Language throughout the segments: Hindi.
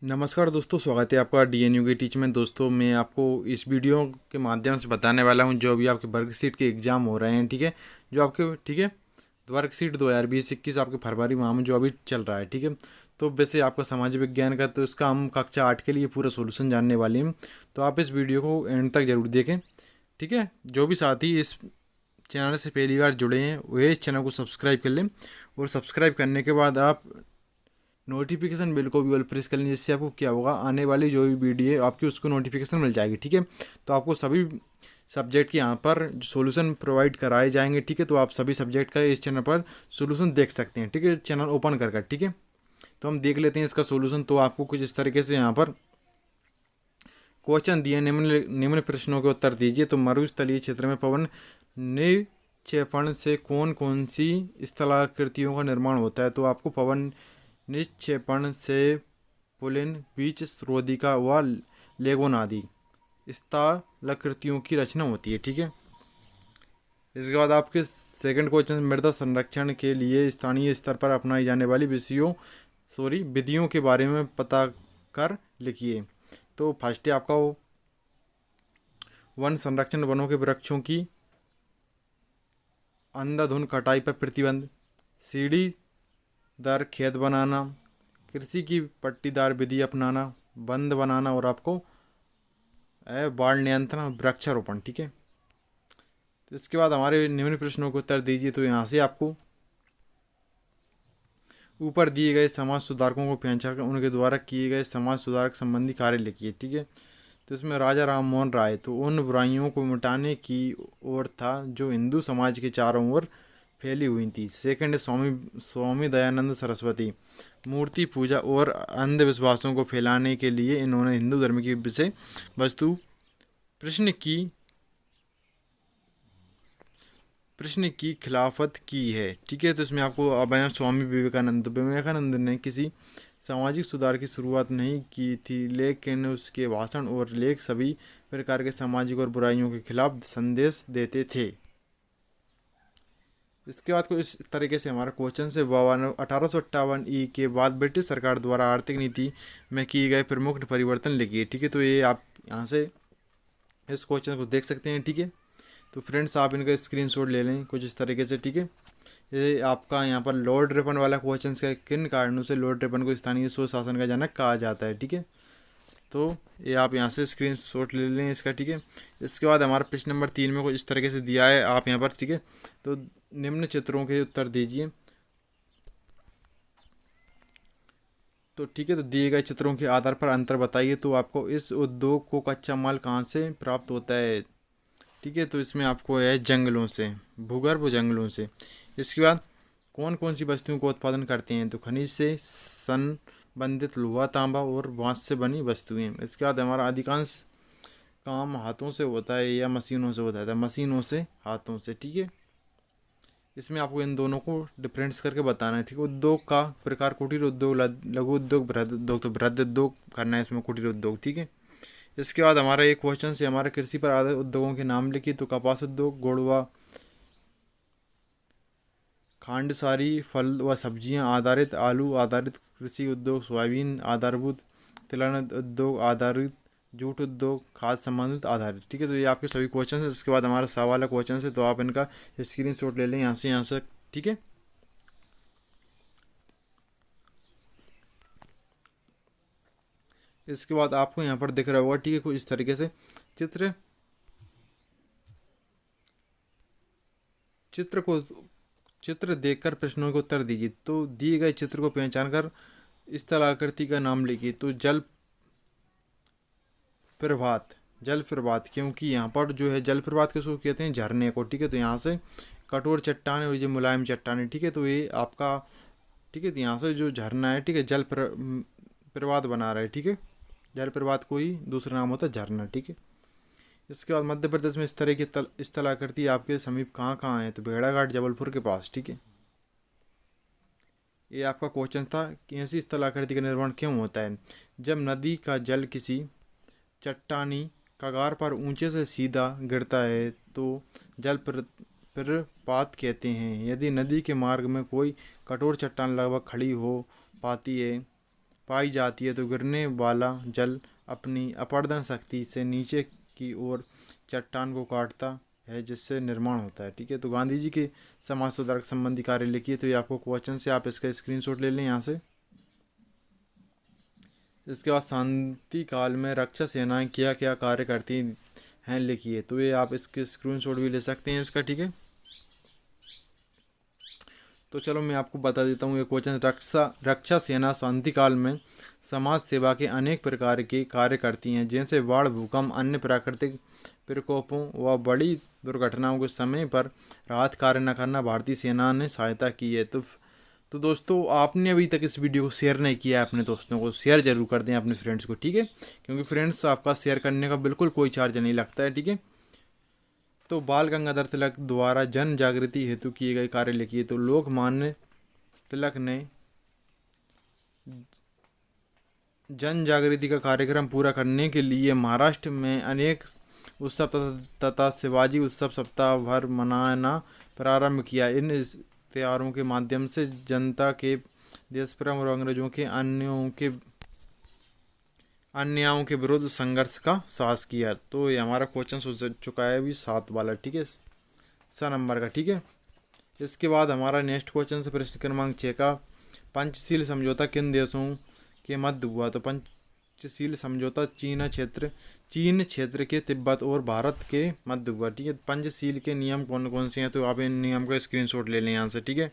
नमस्कार दोस्तों, स्वागत है आपका डीएनयू के टीच में। दोस्तों, मैं आपको इस वीडियो के माध्यम से बताने वाला हूं जो अभी आपके वर्कशीट के एग्ज़ाम हो रहे हैं। ठीक है, जो आपके वर्कशीट 2020-21 आपके फरवरी माह में जो अभी चल रहा है। ठीक है, तो वैसे आपका समाज विज्ञान का, तो इसका हम कक्षा 8 के लिए पूरा सोल्यूशन जानने वाले हैं। तो आप इस वीडियो को एंड तक जरूर देखें। ठीक है, जो भी साथी इस चैनल से पहली बार जुड़े हैं वे इस चैनल को सब्सक्राइब कर लें, और सब्सक्राइब करने के बाद आप नोटिफिकेशन बिल को भी ऑल प्रेस कर लें, जिससे आपको क्या होगा, आने वाली जो भी वीडियो है आपकी उसको नोटिफिकेशन मिल जाएगी। ठीक है, तो आपको सभी सब्जेक्ट के यहाँ पर सॉल्यूशन प्रोवाइड कराए जाएंगे। ठीक है, तो आप सभी सब्जेक्ट का इस चैनल पर सॉल्यूशन देख सकते हैं। ठीक है, चैनल ओपन कर कर। ठीक है, तो हम देख लेते हैं इसका सॉल्यूशन। तो आपको कुछ इस तरीके से यहाँ पर क्वेश्चन दिए, निम्न प्रश्नों के उत्तर दीजिए। तो मरुस्थलीय क्षेत्र में पवन निक्षेपण से कौन कौन सी स्थलाकृतियों का निर्माण होता है? तो आपको पवन निक्षेपण से पुलिन, बीच रोधिका व लेगोन आदि स्थलाकृतियों की रचना होती है। ठीक है, इसके बाद आपके सेकंड क्वेश्चन, मृदा संरक्षण के लिए स्थानीय स्तर पर अपनाई जाने वाली विधियों के बारे में पता कर लिखिए। तो फर्स्ट है आपका वन संरक्षण, वनों के वृक्षों की अंधाधुंध कटाई पर प्रतिबंध, सीढ़ी दर खेत बनाना, कृषि की पट्टीदार विधि अपनाना, बंद बनाना, और आपको बाढ़ नियंत्रण, वृक्षारोपण। ठीक है, तो इसके बाद हमारे निम्न प्रश्नों को उत्तर दीजिए। तो यहाँ से आपको ऊपर दिए गए समाज सुधारकों को पहचान कर उनके द्वारा किए गए समाज सुधारक संबंधी कार्य लिखिए। ठीक है, तो इसमें राजा राम मोहन राय तो उन बुराइयों को मिटाने की ओर था जो हिंदू समाज के चारों ओर फैली हुई थी। सेकंड, स्वामी स्वामी दयानंद सरस्वती, मूर्ति पूजा और अंधविश्वासों को फैलाने के लिए इन्होंने हिंदू धर्म की विषय वस्तु प्रश्न की खिलाफत की है। ठीक है, तो इसमें आपको अब आया स्वामी विवेकानंद। विवेकानंद ने किसी सामाजिक सुधार की शुरुआत नहीं की थी, लेकिन उसके भाषण और लेख सभी प्रकार के सामाजिक और बुराइयों के खिलाफ संदेश देते थे। इसके बाद कुछ इस तरीके से हमारा क्वेश्चन से 1858 के बाद ब्रिटिश सरकार द्वारा आर्थिक नीति में किए गए प्रमुख परिवर्तन लिखिए। ठीक है, तो ये आप यहाँ से इस क्वेश्चन को देख सकते हैं। ठीक है, तो फ्रेंड्स आप इनका स्क्रीनशॉट ले लें कुछ इस तरीके से। ठीक है, ये आपका यहाँ पर लॉर्ड रिपन वाला क्वेश्चन का, किन कारणों से लॉर्ड रिपन को स्थानीय स्वशासन का जनक कहा जाता है। ठीक है, तो ये आप यहाँ से स्क्रीनशॉट ले लें इसका। ठीक है, इसके बाद हमारा प्रश्न नंबर 3 में कुछ इस तरीके से दिया है आप यहाँ पर। ठीक है, तो निम्न चित्रों के उत्तर दीजिए। तो ठीक है, तो दिए गए चित्रों के आधार पर अंतर बताइए। तो आपको इस उद्योग को कच्चा माल कहाँ से प्राप्त होता है? ठीक है, तो इसमें आपको है जंगलों से, भूगर्भ जंगलों से। इसके बाद कौन कौन सी वस्तुओं को उत्पादन करते हैं? तो खनिज से संबंधित लोहा, तांबा और बांस से बनी वस्तुएं। इसके बाद हमारा अधिकांश काम हाथों से होता है या मशीनों से होता है? मशीनों से, हाथों से। ठीक है, इसमें आपको इन दोनों को डिफरेंस करके बताना है। ठीक है, उद्योग का प्रकार, कुटीर उद्योग, लघु उद्योग, बृहद उद्योग। तो बृहद उद्योग करना है इसमें, कुटीर उद्योग। ठीक है, इसके बाद हमारा एक क्वेश्चन से हमारे कृषि पर आधारित उद्योगों के नाम लिखिए। तो कपास उद्योग, गुड़वा, खांडसारी, फल व सब्जियां आधारित, आलू आधारित कृषि उद्योग, सोयाबीन आधारभूत, तिलहन उद्योग आधारित, जूट उद्योग, खाद्य संबंधित आधारित। ठीक है, तो ये आपके सभी क्वेश्चन है। इसके बाद हमारा सवाल है क्वेश्चन से, तो आप इनका स्क्रीनशॉट ले लें यहाँ से। ठीक है, इसके बाद आपको यहाँ पर दिख रहा होगा। ठीक है, कुछ इस तरीके से चित्र चित्र को चित्र देखकर प्रश्नों के उत्तर दीजिए। तो दिए गए चित्र को पहचान कर स्थल आकृति का नाम लिखिए। तो जल प्रभात, क्योंकि यहाँ पर जो है जल प्रभात किसको कहते हैं? झरने को। ठीक है, तो यहाँ से कठोर चट्टान और ये मुलायम चट्टान। ठीक है, तो ये आपका, ठीक है, तो यहाँ से जो झरना है, ठीक है, प्रभात बना रहा है। ठीक है, जल प्रभात को ही दूसरा नाम होता है झरना। ठीक है, इसके बाद मध्य प्रदेश में इस तरह की स्थलाकृति आपके समीप कहाँ कहाँ है? तो भेड़ाघाट, जबलपुर के पास। ठीक है, ये आपका क्वेश्चन था कि ऐसी स्थलाकृति का निर्माण क्यों होता है? जब नदी का जल किसी चट्टानी कगार पर ऊंचे से सीधा गिरता है तो जल प्रपात कहते हैं। यदि नदी के मार्ग में कोई कठोर चट्टान लगभग खड़ी हो पाती है पाई जाती है तो गिरने वाला जल अपनी अपरदन शक्ति से नीचे की ओर चट्टान को काटता है, जिससे निर्माण होता है। ठीक है, तो गांधी जी के समाज सुधारक संबंधी कार्य लिखिए। तो ये आपको क्वेश्चन से आप इसका स्क्रीनशॉट ले लें यहाँ से। इसके बाद शांति काल में रक्षा सेनाएं क्या क्या कार्य करती हैं लिखिए। तो ये आप इसके स्क्रीनशॉट भी ले सकते हैं इसका। ठीक है, तो चलो मैं आपको बता देता हूँ ये क्वेश्चन। रक्षा सेना शांति काल में समाज सेवा के अनेक प्रकार के कार्य करती हैं, जैसे बाढ़, भूकंप, अन्य प्राकृतिक प्रकोपों व बड़ी दुर्घटनाओं के समय पर राहत कार्य न करना भारतीय सेना ने सहायता की है। तो दोस्तों, आपने अभी तक इस वीडियो को शेयर नहीं किया है अपने दोस्तों को, शेयर जरूर कर दें अपने फ्रेंड्स को। ठीक है, क्योंकि फ्रेंड्स आपका शेयर करने का बिल्कुल कोई चार्ज नहीं लगता है। ठीक है, तो बाल गंगाधर तिलक द्वारा जन जागृति हेतु किए गए कार्य लिखिए। तो लोकमान्य तिलक ने जन जागृति का कार्यक्रम पूरा करने के लिए महाराष्ट्र में अनेक उत्सव तथा शिवाजी उत्सव सप्ताह भर मनाना प्रारंभ किया। इन त्योहारों के माध्यम से जनता के देश प्रेम और अंग्रेजों के अन्यायों के विरुद्ध संघर्ष का साहस किया। तो ये हमारा क्वेश्चन हो चुका है अभी 7 वाला। ठीक है, 7 नंबर का। ठीक है, इसके बाद हमारा नेक्स्ट क्वेश्चन से प्रश्न क्रमांक 6 का, पंचशील समझौता किन देशों के मध्य हुआ। तो पंचशील समझौता चीन क्षेत्र के तिब्बत और भारत के मध्य हुआ। ठीक है, पंचशील के नियम कौन कौन से हैं, तो आप इन नियम का स्क्रीनशॉट ले लें यहाँ से। ठीक है,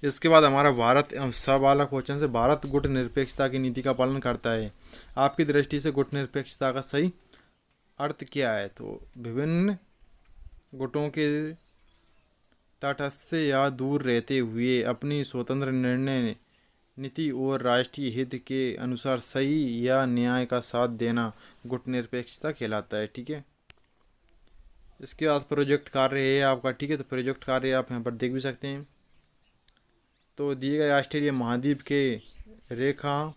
इसके बाद हमारा भारत सब वाला क्वेश्चन से, भारत गुट निरपेक्षता की नीति का पालन करता है। आपकी दृष्टि से गुट निरपेक्षता का सही अर्थ क्या है। तो विभिन्न गुटों के तटस्थ या दूर रहते हुए अपनी स्वतंत्र निर्णय नीति और राष्ट्रीय हित के अनुसार सही या न्याय का साथ देना गुट निरपेक्षता कहलाता है। ठीक है, इसके बाद प्रोजेक्ट कार्य है आपका। ठीक है, तो प्रोजेक्ट कार्य आप यहाँ पर देख भी सकते हैं। तो दिए गए ऑस्ट्रेलिया महाद्वीप के रेखा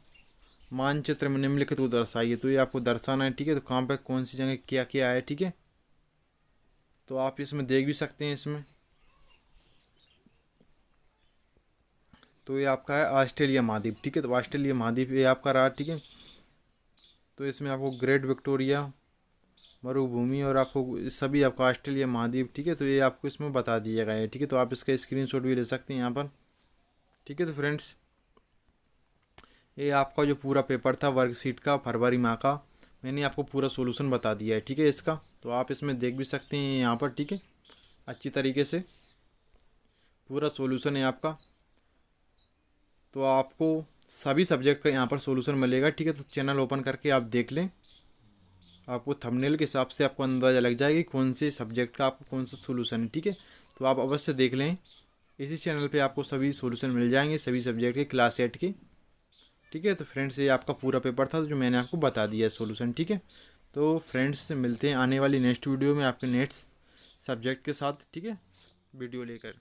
मानचित्र में निम्नलिखित को दर्शाइए। तो ये आपको दर्शाना है। ठीक है, तो कहाँ पे कौन सी जगह क्या क्या है। ठीक है, तो आप इसमें देख भी सकते हैं इसमें। तो ये आपका है ऑस्ट्रेलिया महाद्वीप। ठीक है, तो ऑस्ट्रेलिया महाद्वीप ये आपका रहा। ठीक है, तो इसमें आपको ग्रेट विक्टोरिया मरुभूमि और आपको सभी आपका ऑस्ट्रेलिया महाद्वीप। ठीक है, तो ये आपको इसमें बता दिया गया है। ठीक है, तो आप इसका स्क्रीनशॉट भी ले सकते हैं यहाँ पर। ठीक है, तो फ्रेंड्स, ये आपका जो पूरा पेपर था वर्कशीट का फरवरी माह का, मैंने आपको पूरा सॉल्यूशन बता दिया है। ठीक है, इसका तो आप इसमें देख भी सकते हैं यहाँ पर। ठीक है, अच्छी तरीके से पूरा सॉल्यूशन है आपका। तो आपको सभी सब्जेक्ट का यहाँ पर सॉल्यूशन मिलेगा। ठीक है, तो चैनल ओपन करके आप देख लें, आपको थंबनेल के हिसाब से आपको अंदाज़ा लग जाएगी कौन से सब्जेक्ट का आपको कौन सा सॉल्यूशन है। ठीक है, तो आप अवश्य देख लें, इसी चैनल पे आपको सभी सॉल्यूशन मिल जाएंगे सभी सब्जेक्ट के क्लास 8 के। ठीक है, तो फ्रेंड्स, ये आपका पूरा पेपर था जो मैंने आपको बता दिया है सॉल्यूशन। ठीक है, तो फ्रेंड्स मिलते हैं आने वाली नेक्स्ट वीडियो में आपके नेक्स्ट सब्जेक्ट के साथ। ठीक है, वीडियो लेकर।